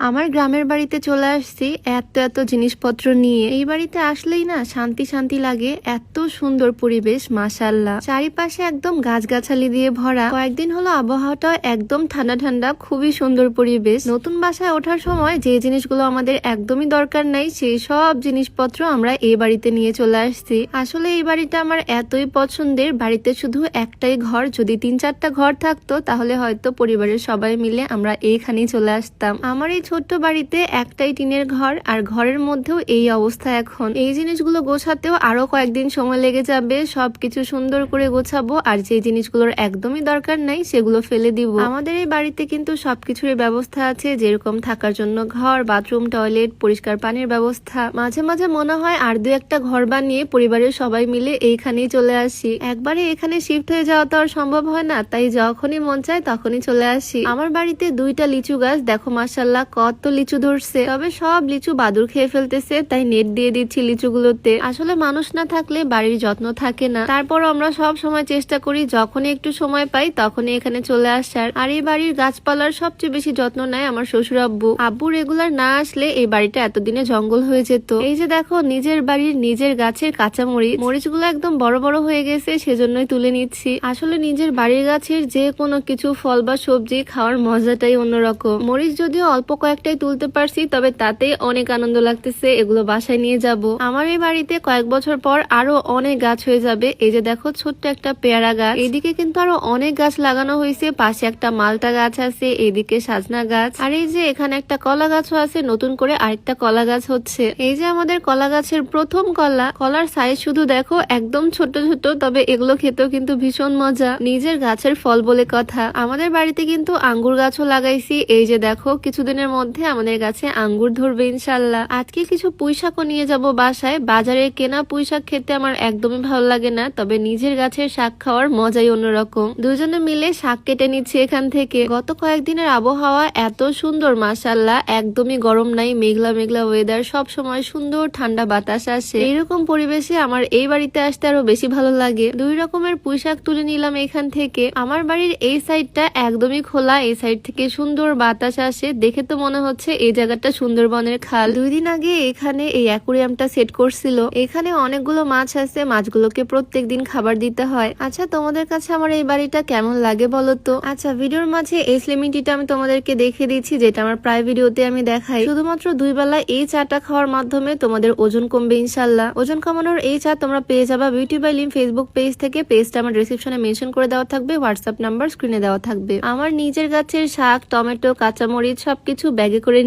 আমার গ্রামের বাড়িতে চলে আসছি এত এত জিনিসপত্র নিয়ে। এই বাড়িতে আসলেই না শান্তি শান্তি লাগে, এত সুন্দর পরিবেশ মাশাআল্লাহ। চারিপাশে একদম গাছগাছালি দিয়ে ভরা। কয়েকদিন হলো আবহাওয়াটা একদম ঠান্ডা ঠান্ডা, খুবই সুন্দর পরিবেশ। নতুন বাসায় ওঠার সময় যে জিনিসগুলো আমাদের একদমই দরকার নাই সেই সব জিনিসপত্র আমরা এই বাড়িতে নিয়ে চলে আসছি। আসলে এই বাড়িটা আমার এতই পছন্দের, বাড়িতে শুধু একটাই ঘর, যদি 3-4টা ঘর থাকতো তাহলে হয়তো পরিবারের সবাই মিলে আমরা এইখানেই চলে আসতাম। আমার এই ছোট্ট বাড়িতে একটাই টিনের ঘর, আর ঘরের মধ্যেও এই অবস্থা। এখন এই জিনিসগুলো গোছাতেও আরো কয়েকদিন সময় লেগে যাবে। সবকিছু সুন্দর করে গোছাবো, আর যে জিনিসগুলোর একদমই দরকার নাই সেগুলো ফেলে দিব। আমাদের এই বাড়িতে কিন্তু সবকিছুর ব্যবস্থা আছে, যেরকম থাকার জন্য ঘর, বাথরুম, টয়লেট, পরিষ্কার পানির ব্যবস্থা। মাঝে মাঝে মনে হয় আর 2-1টা ঘর বানিয়ে পরিবারের সবাই মিলে এইখানেই চলে আসি। একবারে এখানে শিফট হয়ে যাওয়া তো আর সম্ভব হয় না, তাই যখনই মন চায় তখনই চলে আসি। আমার বাড়িতে 2টা লিচু গাছ, দেখো মাশাআল্লাহ কত লিচু ধরছে। তবে সব লিচু বাদুর খেয়ে ফেলতেছে, তাই নেট দিয়ে দিচ্ছি লিচুগুলোতে। আসলে মানুষ না থাকলে বাড়ির যত্ন থাকে না, তারপর আমরা সব সময় চেষ্টা করি যখনই একটু সময় পাই তখনই এখানে চলে আসার। আর এই বাড়ির গাছপালার সবচেয়ে বেশি যত্ন নেয় আমার শ্বশুর আব্বু। আব্বু রেগুলার না আসলে এই বাড়িটা এতদিনে জঙ্গল হয়ে যেত। এই যে দেখো নিজের বাড়ির নিজের গাছের কাঁচা মরিচ, মরিচগুলো একদম বড় বড় হয়ে গেছে, সেজন্যই তুলে নিচ্ছি। আসলে নিজের বাড়ির গাছের যে কোনো কিছু ফল বা সবজি খাওয়ার মজাটাই অন্যরকম। মরিচ যদিও অল্প কয়েকটাই তুলতে পারছি, তবে তাতেই অনেক আনন্দ লাগতেছে। এগুলো বাসায় নিয়ে যাব। আমার এই বাড়িতে কয়েক বছর পর আরো অনেক গাছ হয়ে যাবে। এই যে দেখো ছোট্ট একটা পেয়ারা গাছ, এদিকে কিন্তু আরো অনেক গাছ লাগানো হয়েছে। পাশে একটা মালটা গাছ আছে, এদিকে সাজনা গাছ, আর এই যে এখানে একটা কলা গাছও আছে, নতুন করে আরেকটা কলা গাছ হচ্ছে। এই যে আমাদের কলা গাছের প্রথম কলা, কলার সাইজ শুধু দেখো একদম ছোট ছোট, তবে এগুলো খেতেও কিন্তু ভীষণ মজা। নিজের গাছের ফল বলে কথা। আমাদের বাড়িতে কিন্তু আঙ্গুর গাছও লাগাইছি। এই যে দেখো কিছুদিনের মধ্যে আমাদের গাছে আঙ্গুর ধরবে ইনশাল্লাহ। আজকে কিছু পুঁইশাকও নিয়ে যাব বাসায়। বাজারে কেনা পুঁইশাক খেতে আমার একদমই ভালো লাগে না, তবে নিজের গাছের শাক খাওয়ার মজাই অন্যরকম। দুজনে মিলে শাক কেটে নিচ্ছি এখান থেকে। গত কয়েকদিনের আবহাওয়া এত সুন্দর মাশাআল্লাহ, একদমই গরম নাই, মেঘলা মেঘলা ওয়েদার, সব সময় সুন্দর ঠান্ডা বাতাস আসে। এইরকম পরিবেশে আমার এই বাড়িতে আসতে আরো বেশি ভালো লাগে। 2 রকমের পুঁইশাক তুলে নিলাম এখান থেকে। আমার বাড়ির এই সাইডটা একদমই খোলা, এই সাইড থেকে সুন্দর বাতাস আসে। দেখে তো মনে হচ্ছে এই জায়গাটা সুন্দরবনের খাল। 2 দিন আগে এখানে এই অ্যাকুরিয়ামটা সেট করছিল। এখানে অনেকগুলো মাছ আছে, মাছগুলোকে প্রত্যেকদিন খাবার দিতে হয়। আচ্ছা, তোমাদের কাছে আমার এই বাড়িটা কেমন লাগে বলো তো? আচ্ছা, ভিডিওর মাঝে এই স্লিমিটিটা আমি তোমাদেরকে দেখিয়ে দিচ্ছি, যেটা আমার প্রায় ভিডিওতে আমি দেখাই। শুধুমাত্র 2 বেলা এই চাটা খাওয়ার মাধ্যমে তোমাদের ওজন কমবে ইনশাল্লাহ। ওজন কমানোর এই চা তোমরা পেয়ে যাবা beauty by Lim Facebook page থেকে। পেজটা আমার ডেসক্রিপশনে মেনশন করে দেওয়া থাকবে, হোয়াটসঅ্যাপ নাম্বার স্ক্রিনে দেওয়া থাকবে। আমার নিজের গাছের শাক, টমেটো, কাঁচামরিচ সবকিছু ব্যাগে করে